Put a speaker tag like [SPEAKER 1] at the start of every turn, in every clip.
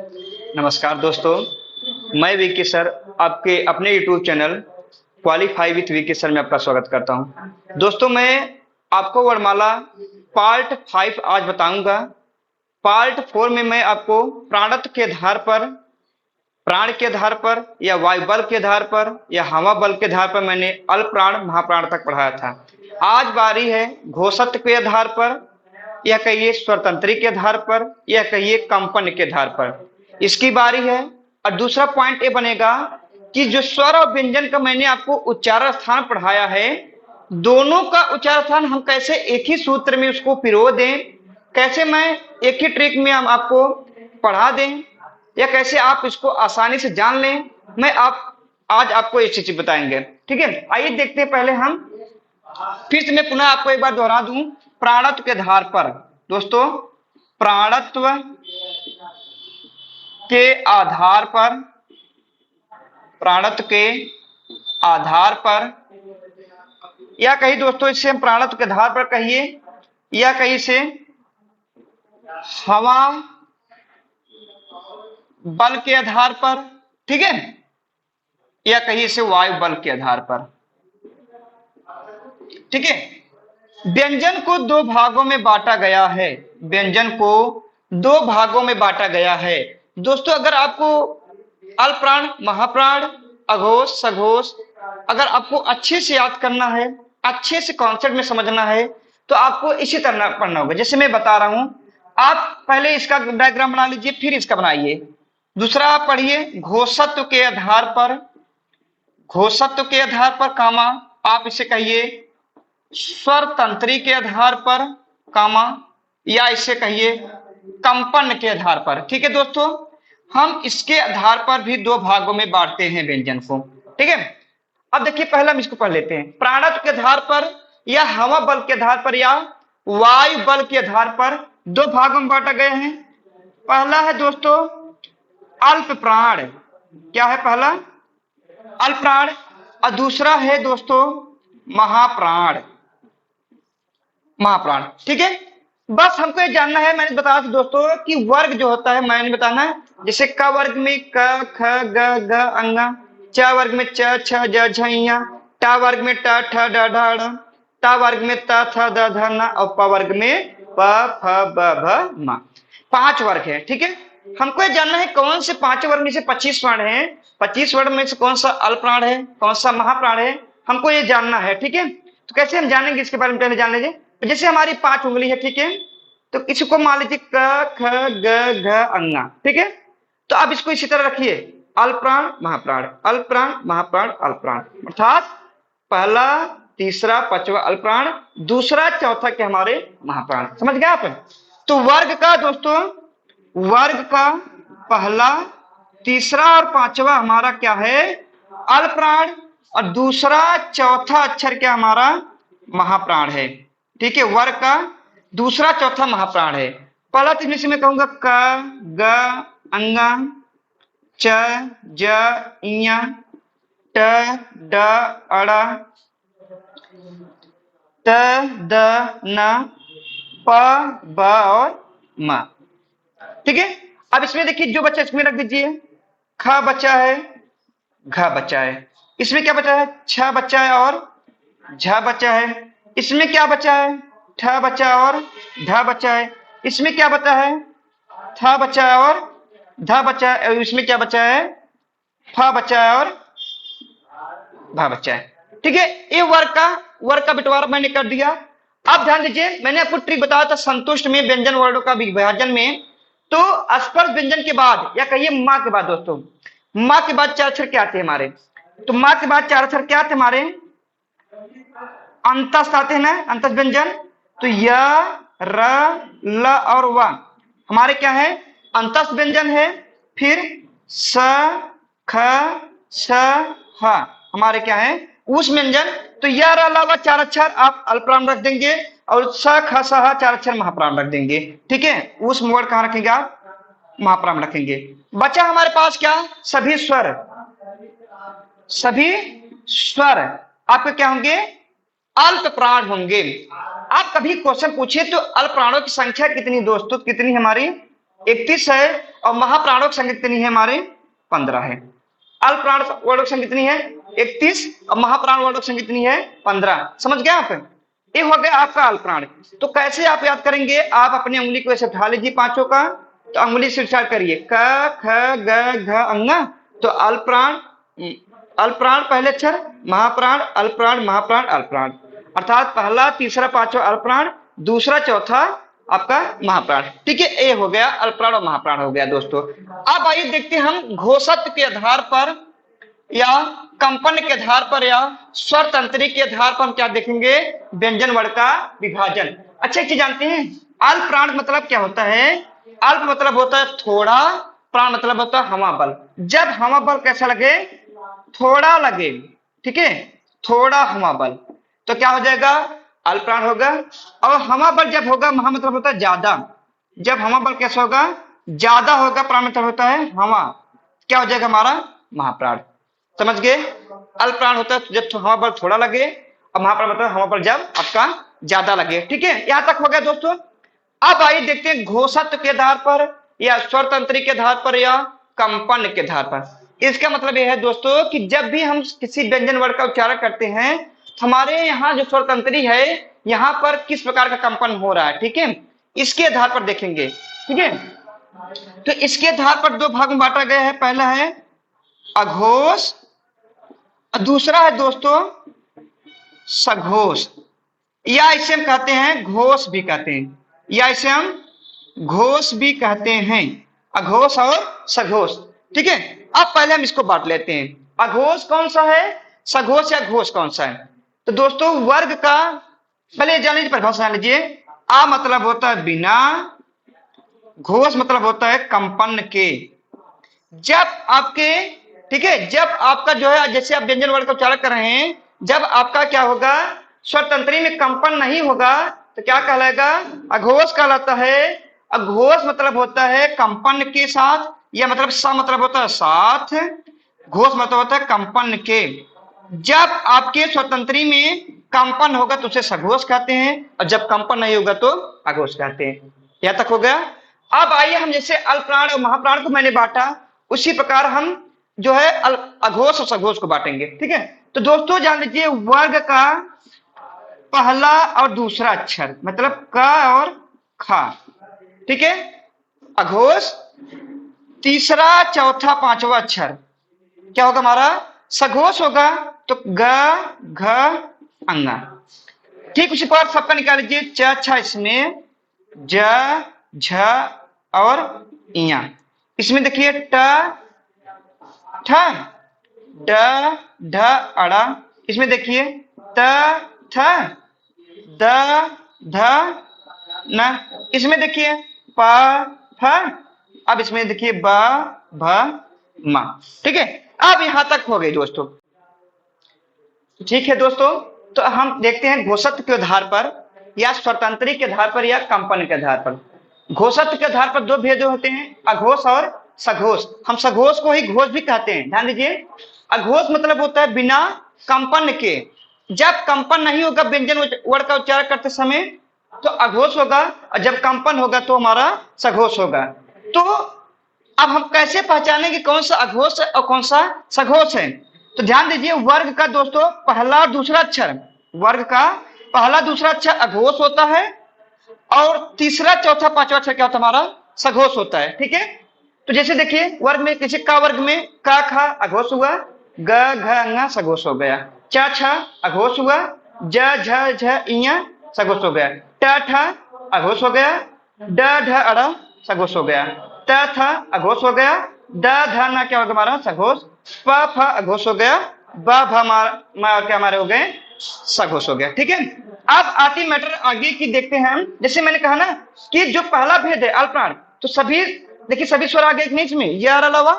[SPEAKER 1] नमस्कार दोस्तों, मैं विकी सर आपके अपने YouTube channel qualify with Vicky sir में आपका स्वागत करता हूं। दोस्तों, मैं आपको वर्णमाला पार्ट 5 आज बताऊंगा। पार्ट 4 में मैं आपको प्राणत्व के आधार पर, प्राण के आधार पर या वायु बल के आधार पर या हवा बल के आधार पर मैंने अल्प प्राण महाप्राण तक पढ़ाया था। आज बारी है घोषत्व के आधार पर, या कहिए स्वतंत्री के आधार पर, या कहिए कंपन के आधार पर इसकी बारी है। और दूसरा पॉइंट ये बनेगा कि जो स्वर और व्यंजन का मैंने आपको उच्चारण स्थान पढ़ाया है, दोनों का उच्चारण स्थान हम कैसे एक ही सूत्र में उसको पिरो दें, कैसे मैं एक ही ट्रिक में हम आपको पढ़ा दें, या कैसे आप इसको आसानी से जान लें, मैं आज आपको ये चीज बताएंगे। ठीक है, आइए देखते हैं। पहले हम फिर से मैं पुनः आपको एक बार दोहरा दूं। प्राणत्व के आधार पर दोस्तों, प्राणत्व के आधार पर, प्राणत्व के आधार पर, या कहीं दोस्तों इसे हम प्राणत्व के आधार पर कहिए, या कहीं से हवा बल के आधार पर, ठीक है, या कहीं से वायु बल के आधार पर। ठीक है, व्यंजन को दो भागों में बांटा गया है। व्यंजन को दो भागों में बांटा गया है दोस्तों। अगर आपको अल्प प्राण, महाप्राण, अघोष, सघोष अगर आपको अच्छे से याद करना है, अच्छे से कॉन्सेप्ट में समझना है, तो आपको इसी तरह पढ़ना होगा जैसे मैं बता रहा हूं। आप पहले इसका डायग्राम बना लीजिए, फिर इसका बनाइए। दूसरा आप पढ़िए घोषत्व के आधार पर, घोषत्व के आधार पर कामा, आप इसे कहिए स्वर तंत्री के आधार पर कामा, या इसे कहिए कंपन के आधार पर। ठीक है दोस्तों, हम इसके आधार पर भी दो भागों में बांटते हैं व्यंजन को। ठीक है, अब देखिए पहले हम इसको पढ़ लेते हैं। प्राणत्व के आधार पर या हवा बल के आधार पर या वायु बल के आधार पर दो भागों में बांटा गया है। पहला है दोस्तों अल्प प्राण। क्या है पहला? अल्प प्राण। और दूसरा है दोस्तों महाप्राण, महाप्राण। ठीक है, बस हमको ये जानना है, मैंने बताया था दोस्तों कि वर्ग जो होता है मैंने बताना है। जैसे क वर्ग में क ख ग घ अंगा, च वर्ग में च छ ज झ ञ, ट वर्ग में ट ठ ड ढ ढ़, त वर्ग में त थ द ध न, और प वर्ग में प फ ब भ म। 5 वर्ग है। ठीक है, हमको ये जानना है कौन से 5 वर्ग में से 25 प्राण है, 25 वर्ग में से कौन सा अल्प प्राण है, कौन सा महाप्राण है, हमको ये जानना है। ठीक है, तो कैसे हम जानेंगे इसके बारे में पहले जान लीजिए। जैसे हमारी 5 उंगली है, ठीक है, तो इसको मान लीजिए क ख ग घ अंगा। ठीक है, तो अब इसको इसी तरह रखिए, अल्प प्राण महाप्राण, अल्प प्राण महाप्राण, अल्प प्राण, अर्थात पहला तीसरा पांचवा अल्प प्राण, दूसरा चौथा के हमारे महाप्राण। समझ गए आप? तो वर्ग का दोस्तों, वर्ग का पहला तीसरा और पांचवा हमारा क्या है? अल्प प्राण, और दूसरा चौथा अक्षर क्या हमारा? महाप्राण है। ठीक है, वर्ग का दूसरा चौथा महाप्राण है। पहला तो इसमें मैं कहूंगा क ग अंगा, च ज ञ, ट ड अड़, त द न, प ब और म। ठीक है, अब इसमें देखिए जो बच्चा इसमें रख दीजिए, ख बच्चा है, घ बच्चा है, इसमें क्या बचा है? छ बच्चा है और झ बच्चा है, इसमें क्या बचा है? ठ बच्चा है और ध बच्चा है, इसमें क्या बचा है? थ बच्चा है और ध बच्चा है, इसमें क्या बचा है? फ बच्चा है और भ बच्चा है। ठीक है, ये वर्ग का बंटवारा मैंने कर दिया। अब ध्यान दीजिए, मैंने आपको ट्रिक बताया था संतुष्ट में व्यंजन वर्णों का विभाजन में। तो स्पर्श व्यंजन के बाद या कहिए मां के बाद दोस्तों, मां के बाद 4 अक्षर क्या आते हैं हमारे? तो मां के बाद 4 अक्षर क्या आते हैं हमारे? अंतस्थ आते हैं ना, अंतस्थ व्यंजन। तो य र ल और व हमारे क्या है? अंतस्थ व्यंजन है। फिर स ख स ह हमारे क्या है? उस व्यंजन। तो य र ल व 4 अक्षर आप अल्प प्राण रख देंगे, और स ख स ह 4 अक्षर महाप्राण रख देंगे। ठीक है, उस वर्ड कहां रखेंगे आप? महाप्राण रखेंगे। बचा हमारे पास क्या? सभी स्वर, सभी स्वर आपके क्या होंगे? अल्प प्राण होंगे। आप कभी क्वेश्चन पूछिए तो अल्प प्राणों की संख्या कितनी दोस्तों? कितनी हमारी? 31 है, और महाप्राणों की संख्या कितनी है हमारे? 15 है। अल्प प्राण वर्णों की संख्या कितनी है? 31, और महाप्राण वर्णों की संख्या कितनी है? 15। समझ गए आप? ये हो गया आपका अल्प प्राण। तो कैसे आप याद करेंगे? आप अपनी उंगली को ऐसे उठा लीजिए पांचों का, तो उंगली से उच्चारण करिए क ख ग घ अंगा। तो अल्प प्राण पहले अक्षर, महाप्राण, अल्प प्राण, महाप्राण, अल्प प्राण, अर्थात पहला, तीसरा, पांचवा अल्प प्राण, दूसरा, चौथा आपका महाप्राण। ठीक है, ये हो गया अल्प प्राण और महाप्राण हो गया दोस्तों। अब आइए देखते हैं हम घोषत्व के आधार पर या कंपन के आधार पर या स्वर तंत्री के आधार पर हम क्या देखेंगे? व्यंजन वर्ण का विभाजन। अच्छा, एक चीज जानते हैं, अल्प प्राण मतलब क्या होता है? अल्प मतलब होता है थोड़ा, प्राण मतलब होता है हवा बल। जब हवा बल कैसा लगे? थोड़ा लगे। ठीक है, थोड़ा हवा बल, तो क्या हो जाएगा? अल्प प्राण होगा। और हवा बल जब होगा, महा मतलब होता है ज्यादा, जब हवा बल कैसा होगा? ज्यादा होगा, प्राण मतलब होता है हवा, क्या हो जाएगा हमारा? महाप्राण। समझ गए? अल्प प्राण होता है जब हवा बल थोड़ा लगे, और महाप्राण मतलब हवा बल जब आपका ज्यादा लगे। ठीक है, यहां तक हो गया दोस्तों। अब आइए देखते हैं घोषत्व के आधार पर या स्वर तंत्री के आधार पर या कंपन के आधार पर। इसका मतलब यह है दोस्तों कि जब भी हम किसी व्यंजन वर्ण का उच्चारण करते हैं, हमारे यहाँ जो स्वर तंत्री है, यहाँ पर किस प्रकार का कंपन हो रहा है। ठीक है, इसके आधार पर देखेंगे। ठीक है, तो इसके आधार पर दो भाग में बांटा गया है। पहला है अघोष, दूसरा है दोस्तों सघोष, या इसे हम कहते हैं घोष भी कहते हैं, या इसे हम घोष भी कहते हैं, अघोष और सघोष। ठीक है, अब पहले हम इसको बांट लेते हैं। अघोष कौन सा है, सघोष या घोष कौन सा है? तो दोस्तों वर्ग का पहले जान लीजिए, परिभाषा जान लीजिए। आ मतलब होता है बिना, घोष मतलब होता है कंपन के। जब आपके, ठीक है, जब आपका जो है, जैसे आप व्यंजन वर्ण का उच्चारण कर रहे हैं, जब आपका क्या होगा? स्वर तंत्री में कंपन नहीं होगा, तो क्या कहलाएगा? अघोष कहलाता है। अघोष मतलब होता है कंपन के साथ, या मतलब सा मतलब होता है साथ, घोष मतलब होता है कंपन के। जब आपके स्वतंत्री में कंपन होगा तो उसे सघोष कहते हैं, और जब कंपन नहीं होगा तो अघोष कहते हैं। यहां तक हो गया। अब आइए हम जैसे अल्प प्राण और महाप्राण को मैंने बांटा, उसी प्रकार हम जो है अघोष और सघोष को बांटेंगे। ठीक है, तो दोस्तों जान लीजिए, वर्ग का पहला और दूसरा अक्षर मतलब क और ख। ठीक है, अघोष, तीसरा, चौथा, पांचवा अक्षर क्या होगा हमारा? सघोष होगा। तो ग घ अंगा। ठीक उसी प्रकार सबका निकाल लीजिए। च छ इसमें, ज झ और इया। इसमें देखिए ट ठ, ड ढ अड़ा। इसमें देखिए त थ, द ध न। इसमें देखिए प फ। अब इसमें देखिए ब भ म। ठीक है, अब यहां तक हो गई दोस्तों। ठीक है दोस्तों, तो हम देखते हैं घोषत्व के आधार पर या स्वतंत्री के आधार पर या कंपन के आधार पर। घोषत्व के आधार पर दो भेद होते हैं, अघोष और सघोष। हम सघोष को ही घोष भी कहते हैं, ध्यान दीजिए। अघोष मतलब होता है बिना कंपन के। जब कंपन नहीं होगा व्यंजन वर्ण का उच्चारण करते समय तो अघोष होगा, और जब कंपन होगा तो हमारा सघोष होगा। तो अब हम कैसे पहचानेंगे कौन सा अघोष है और कौन सा सघोष है? तो ध्यान दीजिए, वर्ग का दोस्तों पहला और दूसरा अक्षर, वर्ग का पहला दूसरा अक्षर अघोष होता है, और तीसरा, चौथा, पांचवा अक्षर क्या होता है हमारा? सघोष होता है। ठीक है, तो जैसे देखिए वर्ग में, किसी का वर्ग में का खा अघोष हुआ, ग घ अंगा सघोष हो गया, च छ अघोष हुआ, ज झ झ इया सघोष हो गया, ट ठ अघोष हो गया, ड ढ अड़ा सघोष हो गया, त थ अघोष हो गया, द ध न क्या होगा हमारा? सघोष। प फ अघोष हो गया, ब भ क्या हमारे हो गए? सघोष हो गया। ठीक है, अब आती मैटर आगे की देखते हैं हम। जैसे मैंने कहा ना कि जो पहला भेद है अल्प प्राण, तो सभी देखिए सभी स्वर आगे एक नीच में यार अलावा।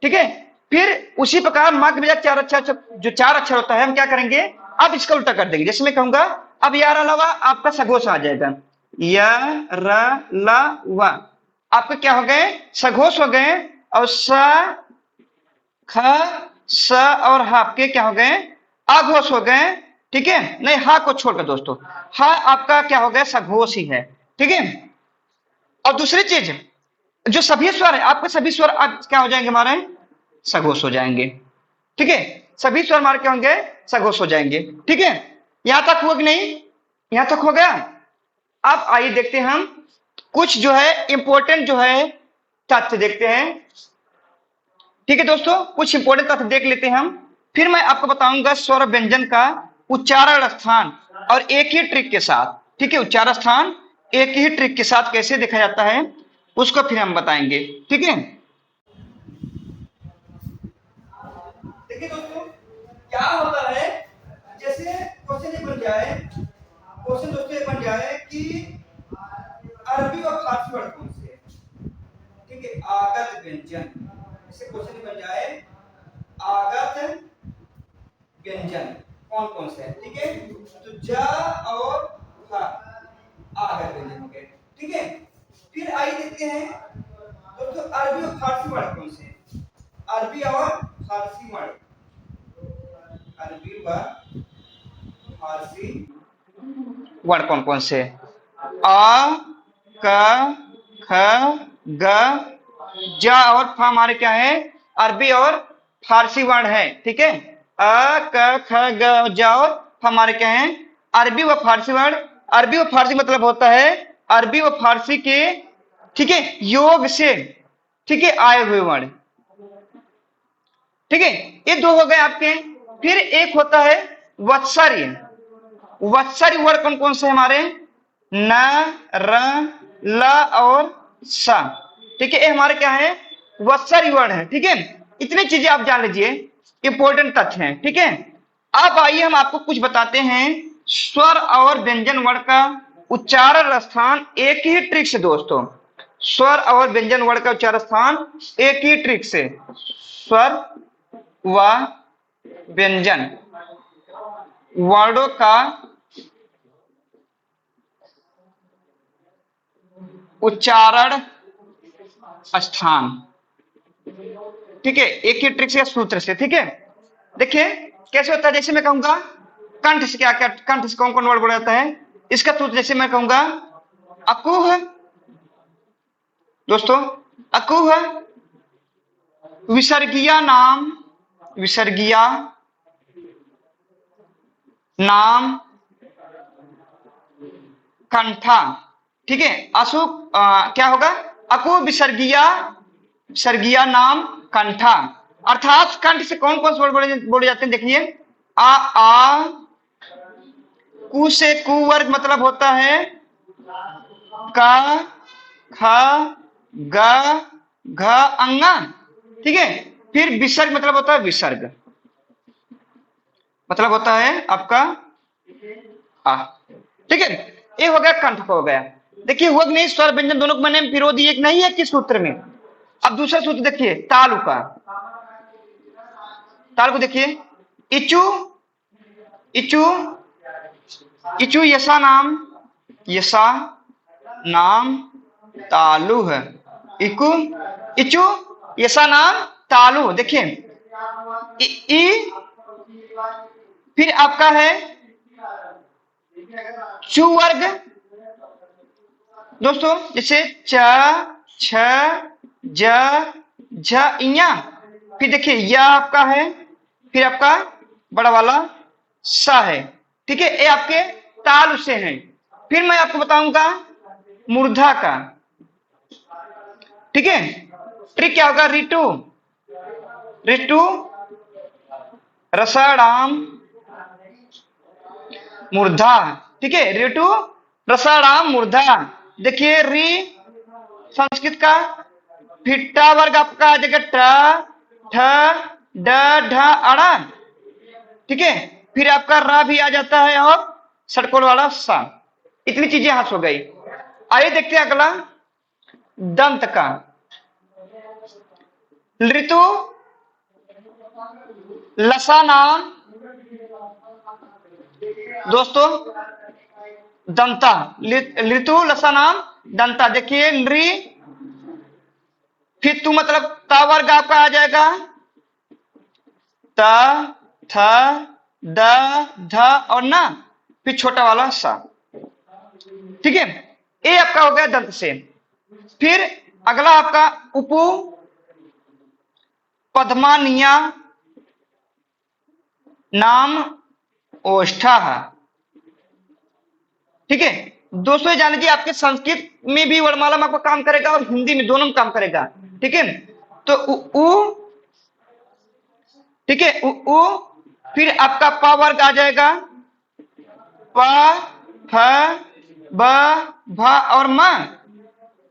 [SPEAKER 1] ठीक है, फिर उसी प्रकार माँ के बजाय चार अक्षर, जो चार अक्षर होता है, हम क्या करेंगे? अब इसका उल्टा कर देंगे। जैसे मैं कहूंगा अब यार अलावा आपका सघोष आ जाएगा, य र ल व, आपके क्या हो गए? सघोष हो गए। और स ख स और ह आपके क्या हो गए? अघोष हो गए। ठीक है, नहीं हा को छोड़कर दोस्तों, हा आपका क्या हो गया? सघोष ही है। ठीक है, और दूसरी चीज जो सभी स्वर है आपके, सभी स्वर क्या हो जाएंगे हमारे, सघोष हो जाएंगे। ठीक है, सभी स्वर हमारे क्या होंगे, सघोष हो जाएंगे। ठीक है, यहां तक हुआ कि नहीं, यहां तक हो गया। अब आइए देखते हैं हम कुछ जो है इंपॉर्टेंट जो है तथ्य देखते हैं। ठीक है दोस्तों, कुछ इंपॉर्टेंट तथ्य देख लेते हैं हम, फिर मैं आपको बताऊंगा स्वर व्यंजन का उच्चारण स्थान और एक ही ट्रिक के साथ। ठीक है, उच्चारण स्थान एक ही ट्रिक के साथ कैसे देखा जाता है उसको फिर हम बताएंगे। ठीक है, देखिए दोस्तों क्या होता है, जैसे क्वेश्चन ये बन जाए, क्वेश्चन दोस्तों ये बन जाए कि अरबी और फारसी वर्ड कौन से हैं। ठीक है, आगत व्यंजन, जैसे क्वेश्चन ये बन जाए आगत व्यंजन कौन कौन से हैं। ठीक है, तो ज और फ आगत व्यंजन हो गए। ठीक है, फिर आइए देखते हैं दोस्तों अरबी और फारसी वर्ड कौन से हैं। अरबी और फारसी वर्ड, अरबी व फारसी वर्ड कौन कौन से, अ क ख ग ज और फ हमारे क्या है, अरबी और फारसी वर्ण है। ठीक है, अ क ख ग ज और फ हमारे क्या है, अरबी व फारसी वर्ण। अरबी व फारसी मतलब होता है अरबी व फारसी के, ठीक है, योग से, ठीक है, आए हुए वर्ण। ठीक है, ये दो हो गए आपके। फिर एक होता है वत्सर्य। वत्सर्य वर्ण कौन कौन से हमारे, न र ल और स। ठीक है, ये हमारे क्या है, वत्सर्य वर्ण है। ठीक है, इतनी चीजें आप जान लीजिए, इंपॉर्टेंट तथ्य हैं। ठीक है, अब आइए हम आपको कुछ बताते हैं स्वर और व्यंजन वर्ण का उच्चारण स्थान एक ही ट्रिक से। दोस्तों स्वर और व्यंजन वर्ण का उच्चारण स्थान एक ही ट्रिक से, स्वर व व्यंजन वर्णों का उच्चारण स्थान। ठीक है, एक ही ट्रिक से, सूत्र से। ठीक है, देखिए कैसे होता है, जैसे मैं कहूंगा कंठ से, क्या क्या कंठ से कौन कौन वर्ड बोला जाता है, इसका सूत्र जैसे मैं कहूंगा अकुह। दोस्तों अकुह, विसर्गीय नाम, विसर्गीय नाम कंठा। ठीक है, क्या होगा, अकु विसर्गीय, विसर्गीय नाम कंठा। अर्थात कंठ से कौन कौन से वर्ड बोले जाते हैं, देखिए आ कु से कु वर्ग मतलब होता है क ख ग घ अंगा। ठीक है, फिर विसर्ग मतलब होता है विसर्ग, मतलब होता है आपका आ। ठीक है, ये हो गया कंठ को हो गया। देखिए हुआ कि नहीं, स्वर व्यंजन दोनों को मैंने विरोधी एक नहीं है किस सूत्र में। अब दूसरा सूत्र देखिए तालु का, ताल को देखिए इचु, इचु, इचु यशा नाम, यशा नाम तालु है। इकु, इचु यशा नाम तालु। देखिए ई, फिर आपका है चु वर्ग। दोस्तों जैसे च छ ज झ इया, फिर देखिए यह आपका है, फिर आपका बड़ा वाला सा है। ठीक है, ये आपके ताल से हैं। फिर मैं आपको बताऊंगा मूर्धा का। ठीक है, ट्रिक क्या होगा, ऋतु, ऋतु रसाणाम मूर्धा। ठीक है, ऋतु रसाणाम मूर्धा। देखिए री संस्कृत का, फिर ट वर्ग आपका आ जाएगा ट ठ ड ढ अड़ा। ठीक है, फिर आपका रा भी आ जाता है और षटकोण वाला सा। इतनी चीजें हाथ हो गई। आइए देखते हैं अगला दंत का। ऋतु लसा नाम, दोस्तों दंता, ऋतु लसा नाम दंता। देखिए नृ, फिर तू मतलब ता वर्ग आपका आ जाएगा त थ द ध और ना, फिर छोटा वाला सा। ठीक है, ये आपका हो गया दंत से। फिर अगला आपका उपु पद्मानिया नाम ओष्ठा। ठीक है दोस्तों, जान लीजिए आपके संस्कृत में भी वर्णमाला में आपका काम करेगा और हिंदी में, दोनों में काम करेगा। ठीक है, तो उ, ठीक है, उ, फिर आपका पा वर्ग आ जाएगा, प, फ, ब, भ और म,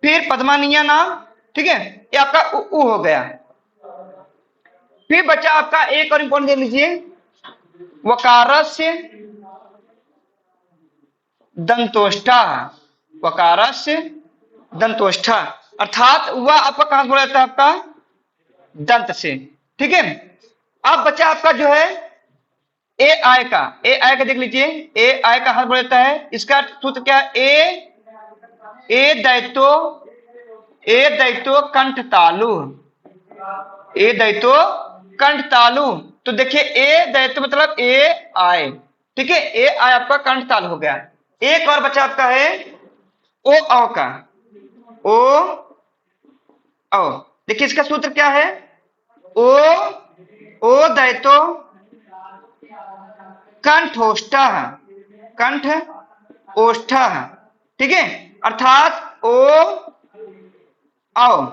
[SPEAKER 1] फिर पद्मानिया नाम। ठीक है, ये आपका उ हो गया। फिर बच्चा आपका एक और इंपॉर्टेंट देख लीजिए, वकारस्य दंतोष्ठा। वकारस्य दंतोष्ठा, अर्थात वह आपका कहां से बोला जाता है, आपका दंत से। ठीक है, अब बच्चा आपका जो है ए आय का, ए आय का देख लीजिए, ए आय का हाथ बोला जाता है। इसका सूत्र क्या है, ए दैतो कंठ तालु, ए दैतो कंठ तालु। तो देखिए ए दैतो मतलब ए आय। ठीक है, ए आय आपका कंठ तालु हो गया। एक और बच्चा आपका है ओ औ का, ओ औ। देखिए इसका सूत्र क्या है, ओ दैतो कंठ ओष्ठ। ठीक है, अर्थात ओ औ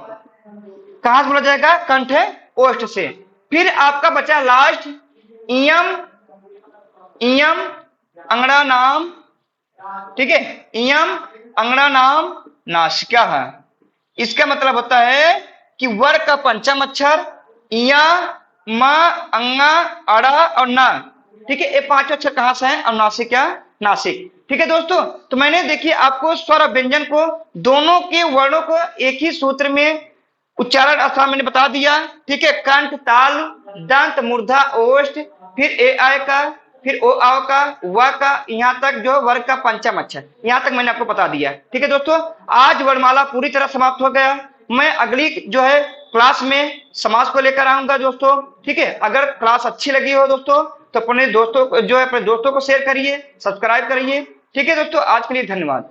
[SPEAKER 1] कहां से बोला जाएगा, कंठ ओष्ठ से। फिर आपका बचा लास्ट इयम अंगड़ा नाम। ठीक है, इयम अंगड़ा नाम नासिका है। इसका मतलब होता है कि वर्ग का पंचम अक्षर इया, म, अंगा, अड़ा और ना। ठीक है, ये पांचों अक्षर कहां से हैं, अनुनासिक या नासिक। ठीक है दोस्तों, तो मैंने देखिए आपको स्वर और व्यंजन को, दोनों के वर्णों को एक ही सूत्र में उच्चारण आसान मैंने बता दिया। ठीक है, कंठ, ताल, दंत, मूर्धा, ओष्ठ, फिर ए आय का, फिर ओ आओ का, व का, यहां तक जो वर्ग का पंचम अक्षर, यहां तक मैंने आपको बता दिया। ठीक है दोस्तों, आज वर्णमाला पूरी तरह समाप्त हो गया। मैं अगली जो है क्लास में समास को लेकर आऊंगा दोस्तों। ठीक है, अगर क्लास अच्छी लगी हो दोस्तों तो अपने दोस्तों को जो है, अपने दोस्तों को शेयर करिए, सब्सक्राइब करिए। ठीक है दोस्तों, आज के लिए धन्यवाद।